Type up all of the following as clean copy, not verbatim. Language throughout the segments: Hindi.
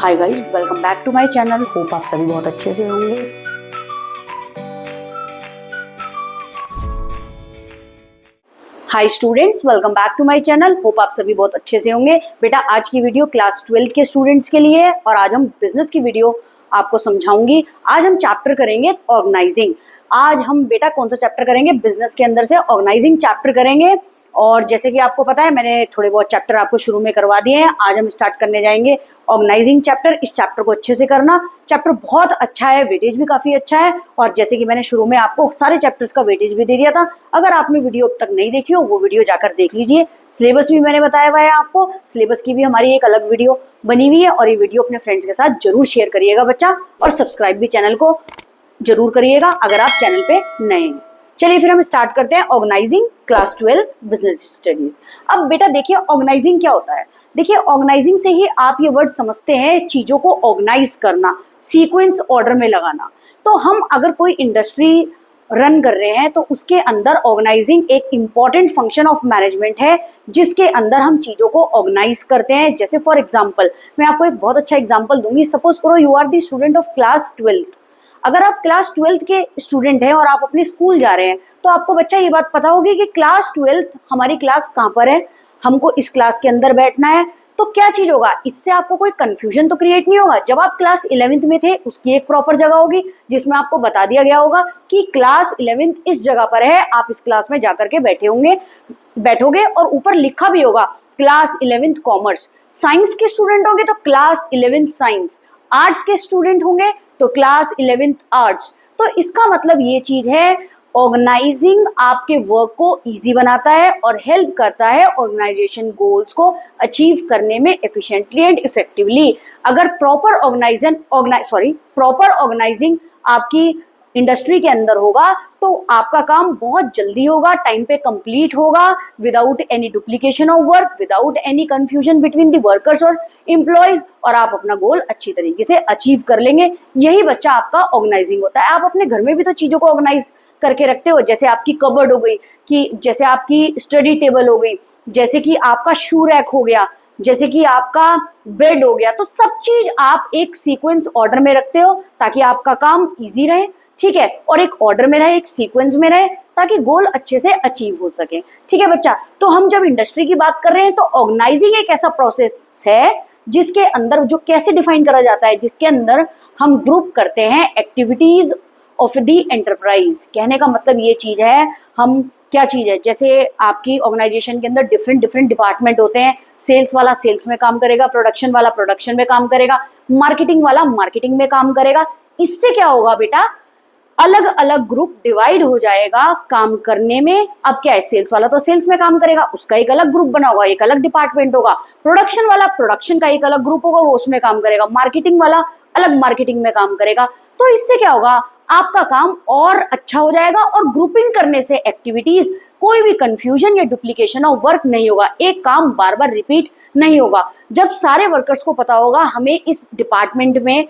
Hi guys, welcome back to my channel. Hope आप सभी बहुत अच्छे से होंगे। Hi students, welcome back to my channel. Hope आप सभी बहुत अच्छे से होंगे। बेटा, आज की वीडियो क्लास 12 के स्टूडेंट्स के लिए है और आज हम बिजनेस की वीडियो आपको समझाऊंगी। आज हम चैप्टर करेंगे ऑर्गेनाइजिंग। आज हम बेटा कौन सा चैप्टर करेंगे? बिजनेस के अंदर से ऑर्गेनाइजिंग चैप्टर करेंगे। और जैसे कि आपको पता है, मैंने थोड़े बहुत चैप्टर आपको शुरू में करवा दिए हैं। आज हम स्टार्ट करने जाएंगे ऑर्गेनाइजिंग चैप्टर। इस चैप्टर को अच्छे से करना। चैप्टर बहुत अच्छा है, वेटेज भी काफी अच्छा है। और जैसे कि मैंने शुरू में आपको सारे चैप्टर्स का वेटेज भी दे दिया था, अगर आपने वीडियो अब तक नहीं देखी हो वो वीडियो जाकर देख लीजिए। सिलेबस भी मैंने बताया हुआ है आपको। सिलेबस की भी हमारी एक अलग वीडियो बनी हुई है और ये वीडियो अपने फ्रेंड्स के साथ जरूर शेयर करिएगा बच्चा, और सब्सक्राइब भी चैनल को जरूर करिएगा अगर आप चैनल पे नए हैं। चलिए फिर हम स्टार्ट करते हैं ऑर्गेनाइजिंग क्लास 12 बिजनेस स्टडीज। अब बेटा देखिए, ऑर्गेनाइजिंग क्या होता है। देखिए, ऑर्गेनाइजिंग से ही आप ये वर्ड समझते हैं, चीजों को ऑर्गेनाइज करना, सीक्वेंस ऑर्डर में लगाना। तो हम अगर कोई इंडस्ट्री रन कर रहे हैं तो उसके अंदर ऑर्गेनाइजिंग एक इंपॉर्टेंट फंक्शन ऑफ मैनेजमेंट है, जिसके अंदर हम चीजों को ऑर्गेनाइज करते हैं। जैसे फॉर एग्जाम्पल, मैं आपको एक बहुत अच्छा एग्जाम्पल दूंगी। सपोज करो you are the student of class 12। अगर आप क्लास 12 के स्टूडेंट हैं और आप अपने स्कूल जा रहे हैं, तो आपको बच्चा ये बात पता होगी कि क्लास 12 हमारी क्लास कहाँ पर है, हमको इस क्लास के अंदर बैठना है। तो क्या चीज होगा, इससे आपको कोई कंफ्यूजन तो क्रिएट नहीं होगा। जब आप क्लास 11th में थे, उसकी एक प्रॉपर जगह होगी जिसमें आपको बता दिया गया होगा कि क्लास 11th इस जगह पर है, आप इस क्लास में जाकर के बैठोगे और ऊपर लिखा भी होगा क्लास 11th कॉमर्स। साइंस के स्टूडेंट होंगे तो क्लास 11th साइंस, आर्ट्स के स्टूडेंट होंगे तो क्लास 11th आर्ट्स। तो इसका मतलब ये चीज है, ऑर्गेनाइजिंग आपके वर्क को इजी बनाता है और हेल्प करता है ऑर्गेनाइजेशन गोल्स को अचीव करने में एफिशिएंटली एंड इफेक्टिवली। अगर प्रॉपर ऑर्गेनाइजिंग आपकी इंडस्ट्री के अंदर होगा तो आपका काम बहुत जल्दी होगा, टाइम पे कंप्लीट होगा, without any duplication of work, without any confusion between the workers और एम्प्लॉयज, और आप अपना गोल अच्छी तरीके से अचीव कर लेंगे। यही बच्चा आपका ऑर्गेनाइजिंग होता है। आप अपने घर में भी तो चीजों को ऑर्गेनाइज करके रखते हो, जैसे आपकी कबर्ड हो गई, कि जैसे आपकी स्टडी टेबल हो गई, जैसे कि आपका शू रैक हो गया, जैसे कि आपका बेड हो गया। तो सब चीज आप एक सीक्वेंस ऑर्डर में रखते हो ताकि आपका काम इजी रहे, ठीक है, और एक ऑर्डर में रहे, एक सीक्वेंस में रहे, ताकि गोल अच्छे से अचीव हो सके। ठीक है बच्चा, तो हम जब इंडस्ट्री की बात कर रहे हैं तो ऑर्गेनाइजिंग एक ऐसा प्रोसेस है जिसके अंदर, जो कैसे डिफाइन करा जाता है, जिसके अंदर हम ग्रुप करते हैं एक्टिविटीज ऑफ द एंटरप्राइज। कहने का मतलब ये चीज है, हम क्या चीज है, जैसे आपकी ऑर्गेनाइजेशन के अंदर डिफरेंट डिपार्टमेंट होते हैं। सेल्स वाला सेल्स में काम करेगा, प्रोडक्शन वाला प्रोडक्शन में काम करेगा, मार्केटिंग वाला मार्केटिंग में काम करेगा। इससे क्या होगा बेटा, अलग अलग ग्रुप डिवाइड हो जाएगा काम करने में। अब क्या है, सेल्स वाला तो सेल्स में काम करेगा, उसका एक अलग ग्रुप बना होगा, एक अलग डिपार्टमेंट होगा। प्रोडक्शन वाला प्रोडक्शन का एक अलग ग्रुप होगा, वो उसमें काम करेगा। मार्केटिंग वाला अलग मार्केटिंग में काम करेगा। तो इससे क्या होगा, आपका काम और अच्छा हो जाएगा और ग्रुपिंग करने से एक्टिविटीज कोई भी कंफ्यूजन या डुप्लीकेशन ऑफ वर्क नहीं होगा, एक काम बार बार रिपीट नहीं होगा। जब सारे वर्कर्स को पता होगा हमें इस डिपार्टमेंट में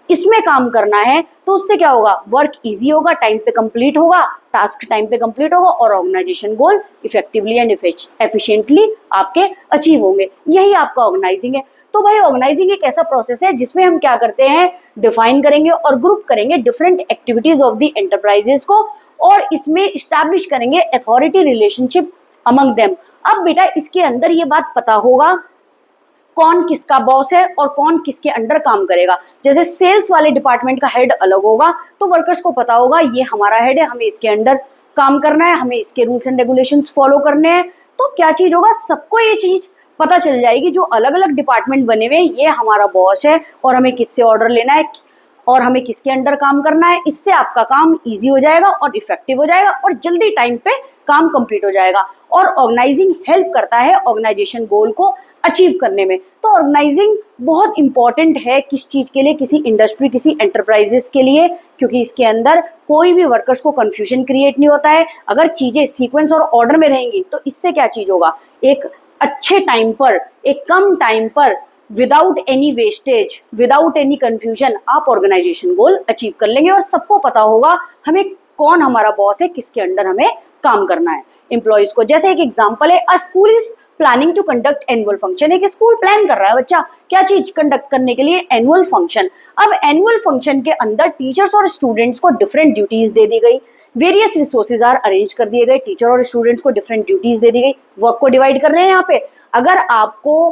इसमें काम करना है, तो उससे क्या होगा, वर्क इजी होगा, टाइम पे कंप्लीट होगा, टास्क टाइम पे कंप्लीट होगा और organization goal effectively and efficiently आपके अचीव होंगे। यही आपका ऑर्गेनाइजिंग है। तो भाई, ऑर्गेनाइजिंग एक ऐसा प्रोसेस है जिसमें हम क्या करते हैं, डिफाइन करेंगे और ग्रुप करेंगे different activities of the enterprises को, और इसमें इस्टेब्लिश करेंगे अथॉरिटी रिलेशनशिप अमंग देम। अब बेटा, इसके अंदर ये बात पता होगा कौन किसका बॉस है और कौन किसके अंडर काम करेगा। जैसे सेल्स वाले डिपार्टमेंट का हेड अलग होगा, तो वर्कर्स को पता होगा ये हमारा हेड है, हमें इसके अंडर काम करना है, हमें इसके रूल्स एंड रेगुलेशंस फॉलो करने हैं। तो क्या चीज होगा, सबको ये चीज पता चल जाएगी, जो अलग अलग डिपार्टमेंट बने हुए ये हमारा बॉस है और हमें किससे ऑर्डर लेना है और हमें किसके अंडर काम करना है। इससे आपका काम इजी हो जाएगा और इफेक्टिव हो जाएगा और जल्दी टाइम पे काम कंप्लीट हो जाएगा। और ऑर्गेनाइजिंग हेल्प करता है ऑर्गेनाइजेशन गोल को अचीव करने में। तो ऑर्गेनाइजिंग बहुत इंपॉर्टेंट है किस चीज के लिए, किसी इंडस्ट्री, किसी एंटरप्राइजेस के लिए, क्योंकि इसके अंदर कोई भी वर्कर्स को कंफ्यूजन क्रिएट नहीं होता है। अगर चीजें सीक्वेंस और ऑर्डर में रहेंगी तो इससे क्या चीज होगा, एक अच्छे टाइम पर, एक कम टाइम पर, without any wastage, without any confusion आप ऑर्गेनाइजेशन गोल अचीव कर लेंगे और सबको पता होगा हमें कौन हमारा बॉस है, किसके अंडर हमें काम करना है। एम्प्लॉयज को, जैसे एक एग्जांपल है, a school is planning to conduct annual function. एक स्कूल प्लान कर रहा है बच्चा क्या चीज कंडक्ट करने के लिए, एनुअल फंक्शन। अब एनुअल फंक्शन के अंदर टीचर्स और स्टूडेंट्स को डिफरेंट ड्यूटीज दे दी गई, वेरियस रिसोर्सेज आर अरेंज कर दिए गए, टीचर और स्टूडेंट्स को डिफरेंट ड्यूटीज दे दी गई। वर्क को डिवाइड कर रहे हैं यहाँ पे, अगर आपको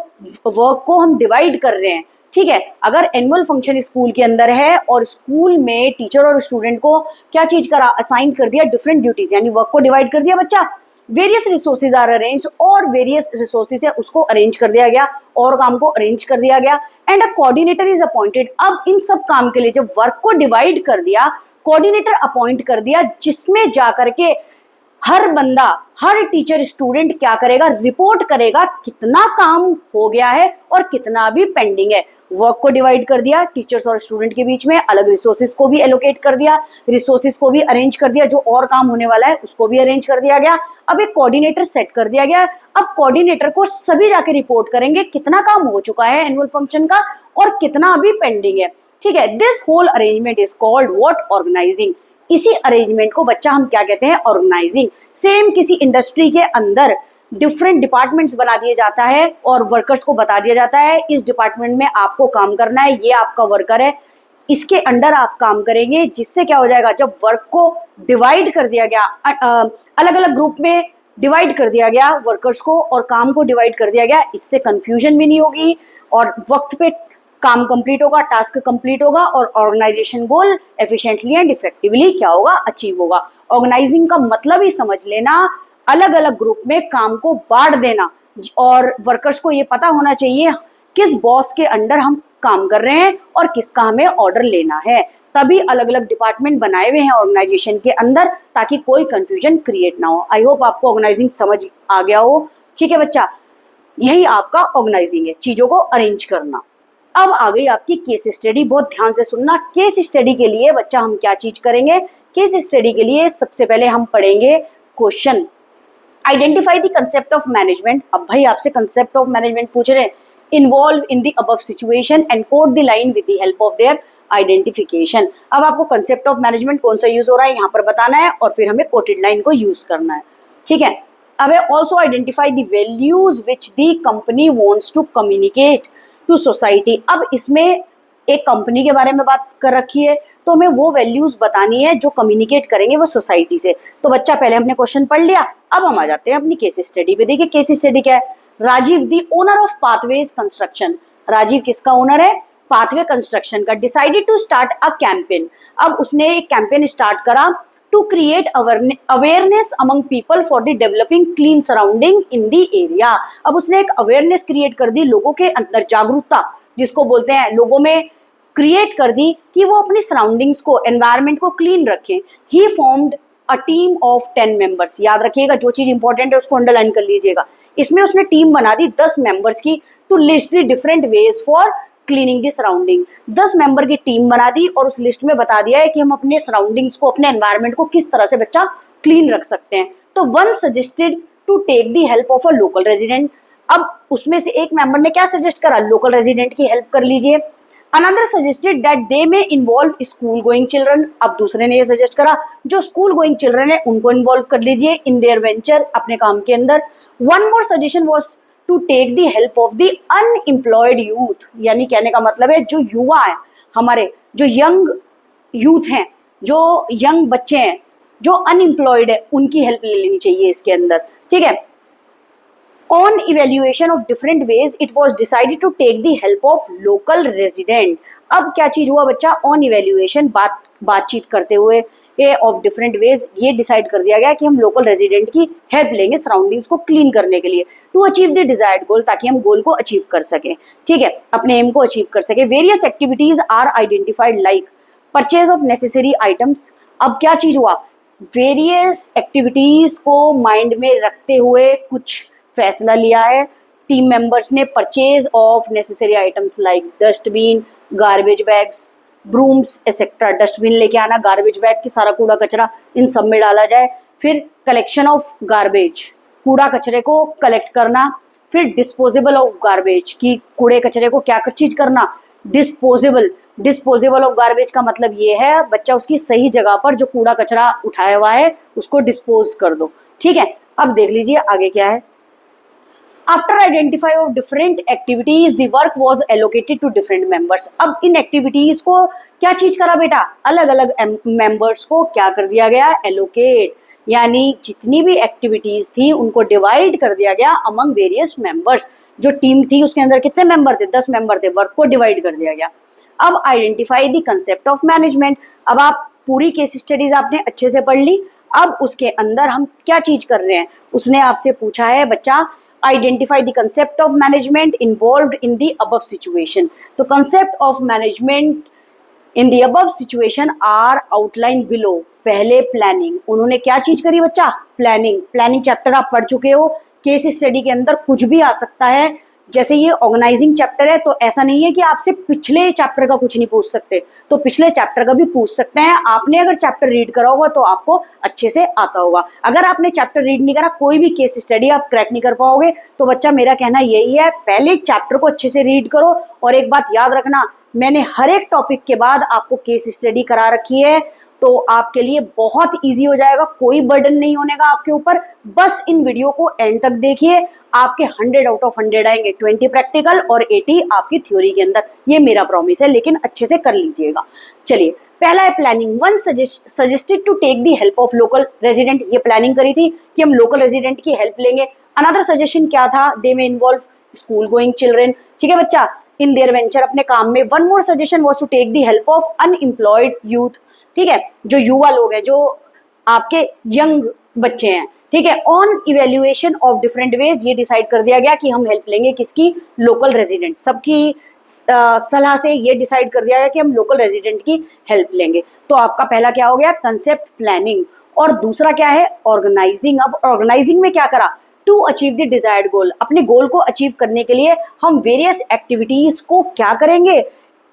वर्क को हम डिवाइड कर रहे हैं, ठीक है, अगर एनुअल फंक्शन स्कूल के अंदर है और स्कूल में टीचर और स्टूडेंट को क्या चीज करा, असाइन कर दिया डिफरेंट ड्यूटीज, यानी वर्क को डिवाइड कर दिया बच्चा। वेरियस रिसोर्सेज आर अरेंज, और वेरियस रिसोर्सेज है उसको अरेंज कर दिया गया और काम को अरेंज कर दिया गया। And a coordinator is appointed. अब इन सब काम के लिए जब वर्क को डिवाइड कर दिया, कोऑर्डिनेटर अपॉइंट कर दिया, जिसमें जाकर के हर बंदा, हर टीचर स्टूडेंट क्या करेगा, रिपोर्ट करेगा कितना काम हो गया है और कितना अभी पेंडिंग है। वर्क को डिवाइड कर दिया टीचर्स और स्टूडेंट के बीच में, अलग रिसोर्सेज को भी एलोकेट कर दिया, रिसोर्सेज को भी अरेंज कर दिया, जो और काम होने वाला है उसको भी अरेंज कर दिया गया। अब एक कोऑर्डिनेटर सेट कर दिया गया। अब कोऑर्डिनेटर को सभी जाके रिपोर्ट करेंगे कितना काम हो चुका है एनुअल फंक्शन का और कितना अभी पेंडिंग है, ठीक है। This whole arrangement is called what, organizing. इसी अरेंजमेंट को बच्चा हम क्या कहते हैं, ऑर्गेनाइजिंग। सेम किसी इंडस्ट्री के अंदर डिफरेंट डिपार्टमेंट्स बना दिए जाता है और वर्कर्स को बता दिया जाता है इस डिपार्टमेंट में आपको काम करना है, ये आपका वर्कर है, इसके अंडर आप काम करेंगे। जिससे क्या हो जाएगा, जब वर्क को डिवाइड कर दिया गया, अलग अलग ग्रुप में डिवाइड कर दिया गया वर्कर्स को और काम को डिवाइड कर दिया गया, इससे कंफ्यूजन भी नहीं होगी और वक्त पे काम कंप्लीट होगा, टास्क कंप्लीट होगा और organization goal efficiently and effectively क्या होगा, अचीव होगा। ऑर्गेनाइजिंग का मतलब ही समझ लेना, अलग अलग ग्रुप में काम को बांट देना और वर्कर्स को ये पता होना चाहिए किस बॉस के अंडर हम काम कर रहे हैं और किसका हमें ऑर्डर लेना है। तभी अलग अलग डिपार्टमेंट बनाए हुए हैं ऑर्गेनाइजेशन के अंदर ताकि कोई कंफ्यूजन क्रिएट ना हो। आई होप आपको ऑर्गेनाइजिंग समझ आ गया हो, ठीक है बच्चा। यही आपका ऑर्गेनाइजिंग है, चीजों को अरेंज करना। अब आ गई आपकी केस स्टडी, बहुत ध्यान से सुनना। केस स्टडी के लिए बच्चा हम क्या चीज करेंगे, केस स्टडी के लिए सबसे पहले हम पढ़ेंगे question. Identify the concept of management. अब भाई आपसे कंसेप्ट ऑफ मैनेजमेंट पूछ रहे हैं। Involve in the above situation and code the line with the help of their identification. अब आपको कंसेप्ट ऑफ मैनेजमेंट कौन सा यूज हो रहा है यहाँ पर बताना है और फिर हमें कोटेड लाइन को यूज करना है, ठीक है। अब also identify the values which the company wants to communicate to society. अब इसमें एक कंपनी के बारे में बात कर रखी है तो हमें वो वैल्यूज बतानी है जो कम्युनिकेट करेंगे वो सोसाइटी से। तो बच्चा पहले हमने क्वेश्चन पढ़ लिया, अब हम आ जाते हैं अपनी केस स्टडी पे। देखिए केस स्टडी क्या है। Rajiv the owner of pathways construction. Rajiv किसका ओनर है, पाथवे कंस्ट्रक्शन का। Decided to start a campaign. अब उसने एक कैंपेन स्टार्ट करा to create awareness among people for the developing clean surrounding in the area. अब उसने एक अवेयरनेस क्रिएट कर दी, लोगों के अंदर जागरूकता जिसको बोलते हैं, लोगों में क्रिएट कर दी कि वो अपनी सराउंडिंग्स को, एनवायरनमेंट को क्लीन रखें। He formed a team of 10 members. याद रखिएगा, जो चीज इंपॉर्टेंट है उसको अंडरलाइन कर लीजिएगा। इसमें उसने टीम बना दी 10 मेंबर्स की to list the different ways for cleaning the surrounding. 10 member की टीम बना दी और उस लिस्ट में बता दिया है कि हम अपने सराउंडिंग्स को, अपने एनवायरनमेंट को किस तरह से बच्चा क्लीन रख सकते हैं। तो one suggested to take the help of a local resident. अब उसमें से एक मेंबर ने क्या सजेस्ट करा, लोकल रेजिडेंट की हेल्प कर लीजिए। अनदर सजेस्टेड दैट दे में इन्वॉल्व स्कूल गोइंग चिल्ड्रन। अब दूसरे ने ये सजेस्ट करा जो स्कूल गोइंग चिल्ड्रन है उनको इन्वॉल्व कर लीजिए इन देयर वेंचर, अपने काम के अंदर। One more suggestion was to take the help of the unemployed youth. यानी कहने का मतलब है जो युवा है हमारे, जो यंग यूथ हैं, जो यंग बच्चे हैं, जो अनएम्प्लॉयड है, उनकी हेल्प ले लेनी चाहिए इसके अंदर, ठीक है। On evaluation of different ways, it was decided to take the help of local resident. अब क्या चीज हुआ बच्चा, ऑन इवेल्युएशन, बातचीत करते हुए ऑफ डिफरेंट वेज ये डिसाइड कर दिया गया कि हम लोकल रेजिडेंट की हेल्प लेंगे सराउंडिंग्स को क्लीन करने के लिए, टू अचीव द डिजायर्ड गोल, ताकि हम गोल को अचीव कर सकें, ठीक है, अपने एम को अचीव कर सके। Various activities are identified like purchase of necessary items. अब क्या चीज हुआ, वेरियस एक्टिविटीज को माइंड में रखते हुए कुछ फैसला लिया है टीम मेंबर्स ने। Purchase of necessary items like dustbin, garbage bags, brooms etcetera. Dustbin लेके आना, गार्बेज बैग की सारा कूड़ा कचरा इन सब में डाला जाए। फिर कलेक्शन ऑफ गार्बेज, कूड़ा कचरे को कलेक्ट करना। फिर डिस्पोजेबल ऑफ गार्बेज, की कूड़े कचरे को क्या चीज करना, डिस्पोजेबल। डिस्पोजेबल ऑफ गार्बेज का मतलब ये है बच्चा उसकी सही जगह पर जो कूड़ा कचरा उठाया हुआ है उसको डिस्पोज कर दो, ठीक है। अब देख लीजिए आगे क्या है। After identify of different activities the work was allocated to different members. अब इन एक्टिविटीज को क्या चीज करा बेटा, अलग अलग मेंबर्स को क्या कर दिया गया, एलोकेट, यानी जितनी भी एक्टिविटीज थी उनको डिवाइड कर दिया गया अमंग वेरियस मेंबर्स। जो टीम थी उसके अंदर कितने मेंबर थे, 10 मेंबर थे, वर्क को डिवाइड कर दिया गया। अब identify the concept of management. अब आप पूरी केस स्टडीज आपने अच्छे से पढ़ ली, अब उसके अंदर हम क्या चीज कर रहे हैं, उसने आपसे पूछा है बच्चा identify the concept of management involved in the above situation. तो concept of management in the above situation are outline below. पहले प्लानिंग, उन्होंने क्या चीज करी बच्चा, प्लानिंग। प्लानिंग चैप्टर आप पढ़ चुके हो, केस स्टडी के अंदर कुछ भी आ सकता है। जैसे ये ऑर्गेनाइजिंग चैप्टर है तो ऐसा नहीं है कि आपसे पिछले चैप्टर का कुछ नहीं पूछ सकते, तो पिछले चैप्टर का भी पूछ सकते हैं। आपने अगर चैप्टर रीड करा होगा तो आपको अच्छे से आता होगा। अगर आपने चैप्टर रीड नहीं करा, कोई भी केस स्टडी आप क्रैक नहीं कर पाओगे। तो बच्चा मेरा कहना यही है, पहले चैप्टर को अच्छे से रीड करो। और एक बात याद रखना, मैंने हर एक टॉपिक के बाद आपको केस स्टडी करा रखी है, तो आपके लिए बहुत इजी हो जाएगा, कोई बर्डन नहीं होने का आपके ऊपर। बस इन वीडियो को एंड तक देखिए, आपके 100 आउट ऑफ 100 आएंगे, 20 प्रैक्टिकल और 80 आपकी थ्योरी के अंदर। ये मेरा प्रॉमिस है, लेकिन अच्छे से कर लीजिएगा। चलिए, पहला है planning. One suggested to take the help of local resident. ये प्लानिंग करी थी कि हम लोकल रेजिडेंट की हेल्प लेंगे। अनदर सजेशन क्या था, दे में इन्वॉल्व स्कूल गोइंग चिल्ड्रेन। ठीक है बच्चा, इन देयर वेंचर, अपने काम में। One more suggestion was to take the help of unemployed youth. ठीक है, जो युवा लोग हैं, जो आपके यंग बच्चे हैं, ठीक है। On evaluation of different ways, ये डिसाइड कर दिया गया कि हम हेल्प लेंगे किसकी, लोकल रेजिडेंट। सबकी सलाह से ये डिसाइड कर दिया गया कि हम लोकल रेजिडेंट की हेल्प लेंगे। तो आपका पहला क्या हो गया, कंसेप्ट प्लानिंग। और दूसरा क्या है, ऑर्गेनाइजिंग। अब ऑर्गेनाइजिंग में क्या करा, टू अचीव द डिजायर्ड गोल। अपने गोल को अचीव करने के लिए हम वेरियस एक्टिविटीज को क्या करेंगे,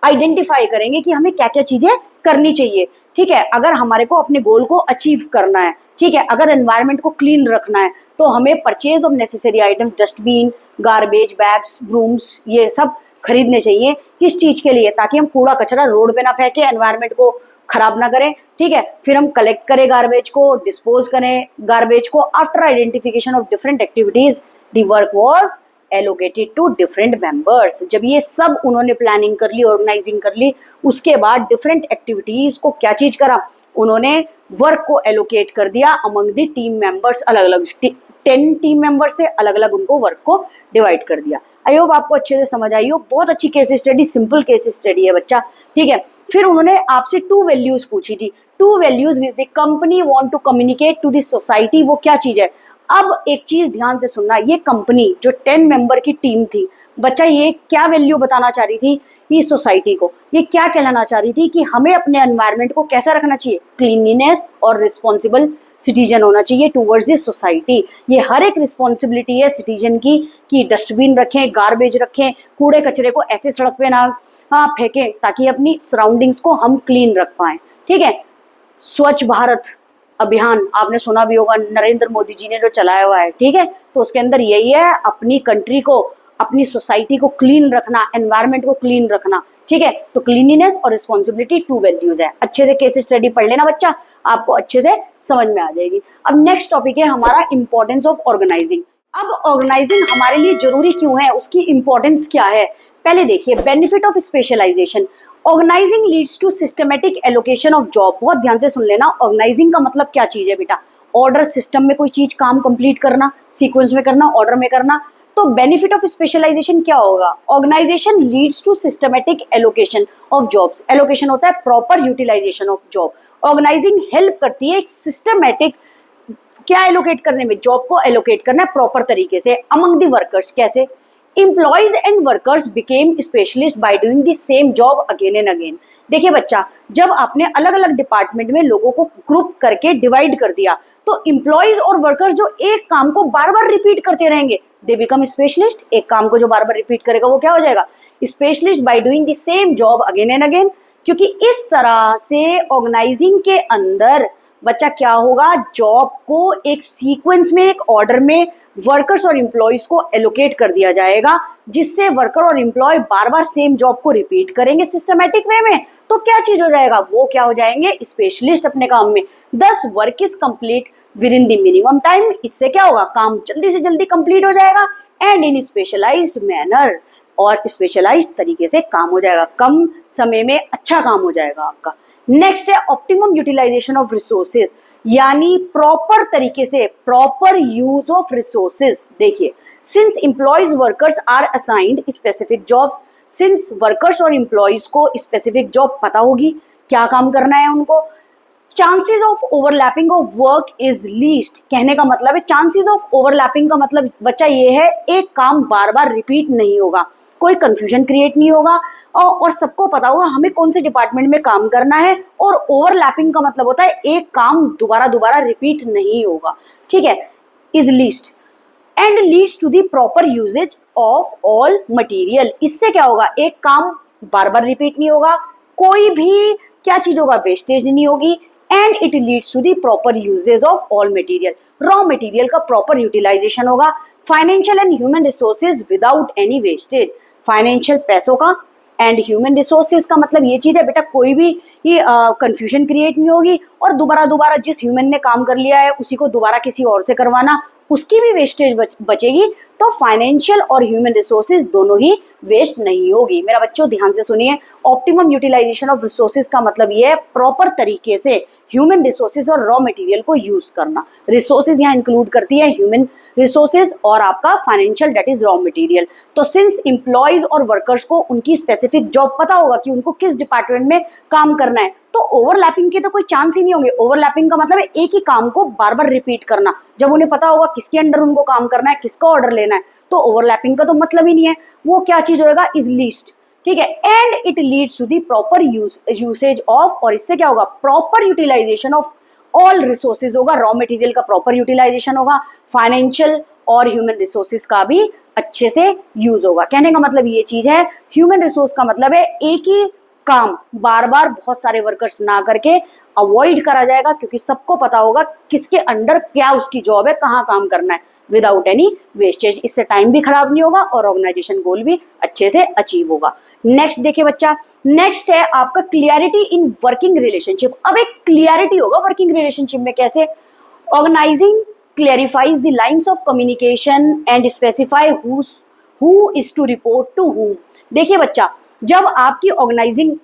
आइडेंटिफाई करेंगे कि हमें क्या क्या चीजें करनी चाहिए। ठीक है, अगर हमारे को अपने गोल को अचीव करना है, ठीक है, अगर एनवायरनमेंट को क्लीन रखना है, तो हमें purchase of necessary item, dustbin, garbage bags, brooms, ये सब खरीदने चाहिए। किस चीज के लिए, ताकि हम कूड़ा कचरा रोड पे ना फेंके, एनवायरनमेंट को खराब ना करें। ठीक है, फिर हम कलेक्ट करें गार्बेज को, डिस्पोज करें गार्बेज को। After identification of different activities the work was allocated to different members. जब ये सब उन्होंने प्लानिंग कर ली, ऑर्गेनाइजिंग कर ली, उसके बाद डिफरेंट एक्टिविटीज को क्या चीज करा, उन्होंने वर्क को एलोकेट कर दिया अमंग द टीम मेंबर्स। अलग अलग 10 टीम मेंबर्स थे, अलग अलग उनको वर्क को डिवाइड कर दिया। आई होप आपको अच्छे से समझ आई हो। बहुत अच्छी case study, simple case study है बच्चा। ठीक है, फिर उन्होंने आपसे 2 वैल्यूज पूछी थी। 2 values which the company want to communicate to the society. वो क्या चीज है, अब एक चीज ध्यान से सुनना, ये कंपनी जो 10 मेंबर की टीम थी बच्चा, ये क्या वैल्यू बताना चाह रही थी, ये सोसाइटी को ये क्या कहलाना चाह रही थी कि हमें अपने एनवायरनमेंट को कैसा रखना चाहिए, क्लीनलीनेस और रिस्पॉन्सिबल सिटीजन होना चाहिए टूवर्ड्स दिस सोसाइटी। ये हर एक रिस्पॉन्सिबिलिटी है सिटीजन की कि डस्टबिन रखें, गार्बेज रखें, कूड़े कचरे को ऐसे सड़क पे ना फेंकें ताकि अपनी सराउंडिंग्स को हम क्लीन रख पाएं। ठीक है, स्वच्छ भारत अभियान आपने सुना भी होगा, नरेंद्र मोदी जी ने जो चलाया हुआ है। ठीक है, तो उसके अंदर यही है, अपनी कंट्री को, अपनी सोसाइटी को क्लीन रखना, एनवायरनमेंट को क्लीन रखना। ठीक है, तो क्लीनिनेस और रिस्पॉन्सिबिलिटी 2 वैल्यूज है। अच्छे से केस स्टडी पढ़ लेना बच्चा, आपको अच्छे से समझ में आ जाएगी। अब नेक्स्ट टॉपिक है हमारा इंपॉर्टेंस ऑफ ऑर्गेनाइजिंग। अब ऑर्गेनाइजिंग हमारे लिए जरूरी क्यों है, उसकी इंपॉर्टेंस क्या है, पहले देखिए। Benefit of specialisation, organising leads to systematic allocation of job. बहुत ध्यान से सुन लेना, ऑर्गेनाइजिंग का मतलब क्या चीज है बेटा, ऑर्डर सिस्टम में कोई चीज काम कंप्लीट करना, सीक्वेंस में करना, ऑर्डर में करना। तो बेनिफिट ऑफ स्पेशलाइजेशन क्या होगा, organisation leads to systematic allocation of jobs. Allocation होता है proper utilisation of job. Organising help करती है एक सिस्टमेटिक क्या एलोकेट करने में, जॉब को एलोकेट करना है प्रॉपर तरीके से अमंग द वर्कर्स। कैसे, employees and workers became specialist by doing the same job again and again. देखिए बच्चा, जब आपने अलग अलग डिपार्टमेंट में लोगों को ग्रुप करके डिवाइड कर दिया, तो एम्प्लॉयज और वर्कर्स जो एक काम को बार बार रिपीट करते रहेंगे, दे बिकम स्पेशलिस्ट। एक काम को जो बार बार रिपीट करेगा वो क्या हो जाएगा, specialist by doing the same job again and again. क्योंकि इस तरह से ऑर्गेनाइजिंग के अंदर बच्चा क्या होगा, जॉब को एक सीक्वेंस में, एक ऑर्डर में वर्कर्स और एम्प्लॉयज को एलोकेट कर दिया जाएगा, जिससे वर्कर और एम्प्लॉय बार बार सेम जॉब को रिपीट करेंगे सिस्टमैटिक वे में। तो क्या चीज हो जाएगा, वो क्या हो जाएंगे, स्पेशलिस्ट अपने काम में। 10 work is complete with in the minimum time. इससे क्या होगा, काम जल्दी से जल्दी कंप्लीट हो जाएगा, एंड इन स्पेशलाइज्ड मैनर, और स्पेशलाइज्ड तरीके से काम हो जाएगा, कम समय में अच्छा काम हो जाएगा आपका। नेक्स्ट है ऑप्टिमम यूटिलाइजेशन ऑफ रिसोर्सेज, यानी प्रॉपर तरीके से प्रॉपर यूज ऑफ रिसोर्सेज। देखिए, since employees workers are assigned specific jobs, since workers और एम्प्लॉयज को स्पेसिफिक जॉब पता होगी, क्या काम करना है उनको, chances of overlapping of work is least. कहने का मतलब है चांसेस ऑफ ओवरलैपिंग का मतलब बच्चा ये है एक काम बार बार रिपीट नहीं होगा, कोई कंफ्यूजन क्रिएट नहीं होगा, और सबको पता होगा हमें कौन से डिपार्टमेंट में काम करना है। और ओवरलैपिंग का मतलब होता है एक काम दोबारा दोबारा रिपीट नहीं होगा, ठीक है, is least and leads to the proper usages of all material. इससे क्या होगा, एक काम बार बार रिपीट नहीं होगा, कोई भी क्या चीज होगा, वेस्टेज नहीं होगी, and it leads to the proper usages of all material. Raw material का प्रॉपर यूटिलाइजेशन होगा, financial and human resources without any wastage. Financial पैसों का एंड ह्यूमन रिसोर्सेज का मतलब ये चीज है बेटा, कोई भी ये कंफ्यूजन क्रिएट नहीं होगी, और दोबारा दोबारा जिस ह्यूमन ने काम कर लिया है उसी को दोबारा किसी और से करवाना, उसकी भी वेस्टेज बचेगी। तो फाइनेंशियल और ह्यूमन रिसोर्सेज दोनों ही वेस्ट नहीं होगी। मेरा बच्चों ध्यान से सुनिए, ऑप्टिमम यूटिलाइजेशन ऑफ रिसोर्सेज का मतलब ये है प्रॉपर तरीके से ह्यूमन रिसोर्सेज और रॉ मटेरियल को यूज करना। रिसोर्सेज यहाँ इंक्लूड करती है ह्यूमन रिसोर्सेज और आपका financial, that is raw material. तो सिंस एम्प्लॉयज और वर्कर्स को उनकी स्पेसिफिक जॉब पता होगा कि उनको किस डिपार्टमेंट में काम करना है, तो ओवरलैपिंग के तो कोई चांस ही नहीं होंगे। ओवरलैपिंग का मतलब है एक ही काम को बार बार रिपीट करना। जब उन्हें पता होगा किसके अंडर उनको काम करना है, किसका ऑर्डर लेना है, तो ओवरलैपिंग का तो मतलब ही नहीं है। वो क्या चीज होगा, इज लीस्ट, ठीक है, and it leads to the proper usage of, और इससे क्या होगा, proper utilisation of all resources होगा। रॉ मटेरियल का प्रॉपर यूटिलाइजेशन होगा, फाइनेंशियल और ह्यूमन रिसोर्सेज का भी अच्छे से यूज होगा। कहने का मतलब ये चीज है, ह्यूमन रिसोर्स का मतलब है एक ही काम बार बार बहुत सारे वर्कर्स ना करके अवॉइड करा जाएगा, क्योंकि सबको पता होगा किसके अंडर क्या उसकी जॉब है, कहाँ काम करना है, विदाउट एनी वेस्टेज। इससे टाइम भी खराब नहीं होगा और ऑर्गेनाइजेशन गोल भी अच्छे से अचीव होगा। नेक्स्ट देखिए बच्चा, नेक्स्ट है आपका क्लियरिटी इन वर्किंग रिलेशनशिप। अब एक क्लियरिटी होगा वर्किंग रिलेशनशिप में, कैसे, organising clarifies the lines of communication and specify who is to report to whom. देखिए बच्चा, जब आपकी ऑर्गेनाइजिंग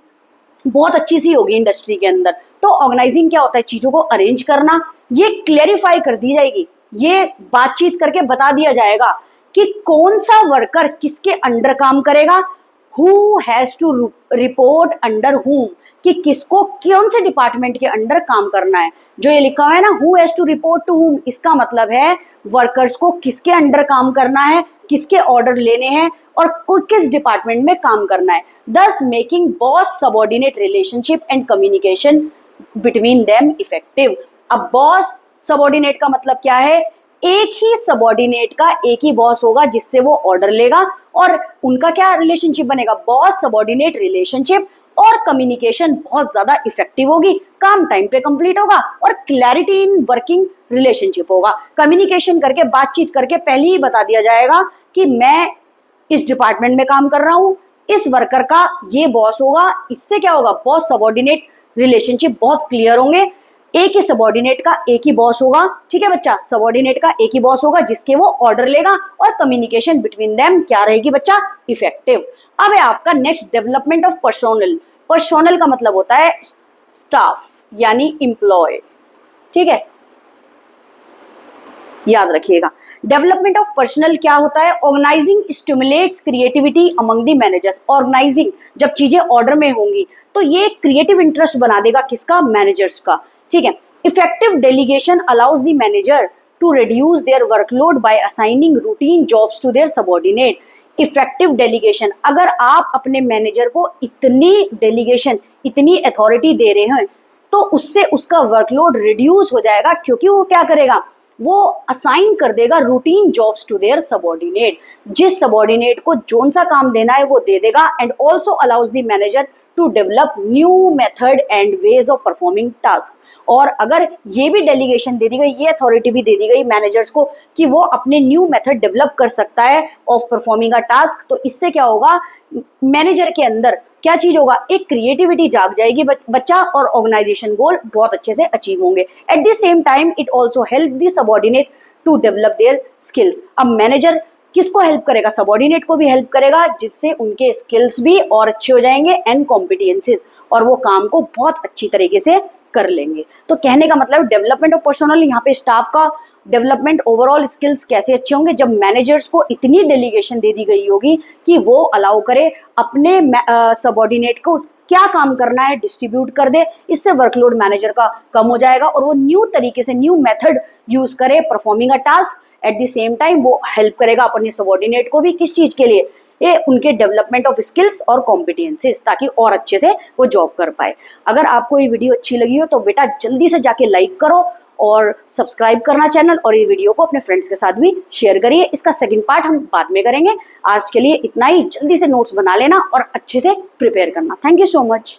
बहुत अच्छी सी होगी इंडस्ट्री के अंदर, तो ऑर्गेनाइजिंग क्या होता है, चीजों को अरेंज करना, ये क्लैरिफाई कर दी जाएगी, ये बातचीत करके बता दिया जाएगा कि कौन सा वर्कर किसके अंडर काम करेगा, who has to report under whom, कि किसको कौन से डिपार्टमेंट के अंडर काम करना है। जो ये लिखा हुआ है ना, who has to report to whom, इसका मतलब है वर्कर्स को किसके अंडर काम करना है, किसके ऑर्डर लेने हैं और किस डिपार्टमेंट में काम करना है। दस making boss subordinate relationship and communication between them effective. अब बॉस सबऑर्डिनेट का मतलब क्या है, एक ही सबऑर्डिनेट का एक ही बॉस होगा जिससे वो ऑर्डर लेगा, और उनका क्या रिलेशनशिप बनेगा, बॉस सबऑर्डिनेट रिलेशनशिप, और कम्युनिकेशन बहुत ज्यादा इफेक्टिव होगी, काम टाइम पे कंप्लीट होगा, और क्लैरिटी इन वर्किंग रिलेशनशिप होगा। कम्युनिकेशन करके, बातचीत करके पहले ही बता दिया जाएगा कि मैं इस डिपार्टमेंट में काम कर रहा हूँ, इस वर्कर का ये बॉस होगा। इससे क्या होगा, बॉस सबऑर्डिनेट रिलेशनशिप बहुत क्लियर होंगे, एक ही सबऑर्डिनेट का एक ही बॉस होगा, ठीक है बच्चा, सबऑर्डिनेट का एक ही बॉस होगा जिसके वो ऑर्डर लेगा, और कम्युनिकेशन बिटवीन देम क्या रहेगी बच्चा, इफेक्टिव। अब है आपका next, development of personnel. Personnel का मतलब होता है स्टाफ यानी एम्प्लॉय, ठीक है, याद रखिएगा। डेवलपमेंट ऑफ पर्सनल क्या होता है, organising stimulates creativity among the managers. Organising, जब चीजें ऑर्डर में होंगी तो ये क्रिएटिव इंटरेस्ट बना देगा, किसका, मैनेजर्स का, ठीक है। Effective delegation allows the manager to reduce their workload by assigning routine jobs to their subordinate. Effective delegation, अगर आप अपने मैनेजर को इतनी डेलीगेशन, इतनी अथॉरिटी दे रहे हैं, तो उससे उसका वर्कलोड रिड्यूस हो जाएगा, क्योंकि वो क्या करेगा, वो असाइन कर देगा routine jobs to their subordinate. जिस सबऑर्डिनेट को जोन सा काम देना है वो दे देगा, and also allows the manager to develop new method and ways of performing task. और अगर ये भी डेलीगेशन दे दी गई, ये अथॉरिटी भी दे दी गई मैनेजर्स को कि वो अपने न्यू मेथड डेवलप कर सकता है ऑफ परफॉर्मिंग अ टास्क, तो इससे क्या होगा, मैनेजर के अंदर क्या चीज होगा, एक क्रिएटिविटी जाग जाएगी बच्चा, और ऑर्गेनाइजेशन गोल बहुत अच्छे से अचीव होंगे। At the same time it also help the subordinate to develop their skills. अब मैनेजर किसको हेल्प करेगा, सबऑर्डिनेट को भी हेल्प करेगा, जिससे उनके स्किल्स भी और अच्छे हो जाएंगे एंड कॉम्पिटेंसीज, और वो काम को बहुत अच्छी तरीके से कर लेंगे। तो कहने का मतलब डेवलपमेंट ऑफ पर्सनल, यहाँ पे स्टाफ का डेवलपमेंट, ओवरऑल स्किल्स कैसे अच्छे होंगे, जब मैनेजर्स को इतनी डेलीगेशन दे दी गई होगी कि वो अलाउ करे अपने सबऑर्डिनेट को क्या काम करना है डिस्ट्रीब्यूट कर दे। इससे वर्कलोड मैनेजर का कम हो जाएगा और वो न्यू तरीके से न्यू मेथड यूज करे performing a task. Eight the same time वो हेल्प करेगा अपने सबऑर्डिनेट को भी, किस चीज के लिए, ये उनके डेवलपमेंट ऑफ स्किल्स और कॉम्पिटेंसीज, ताकि और अच्छे से वो जॉब कर पाए। अगर आपको ये वीडियो अच्छी लगी हो तो बेटा जल्दी से जाके लाइक करो और सब्सक्राइब करना चैनल, और ये वीडियो को अपने फ्रेंड्स के साथ भी शेयर करिए। इसका सेकंड पार्ट हम बाद में करेंगे। आज के लिए इतना ही, जल्दी से नोट्स बना लेना और अच्छे से प्रिपेयर करना। Thank you so much.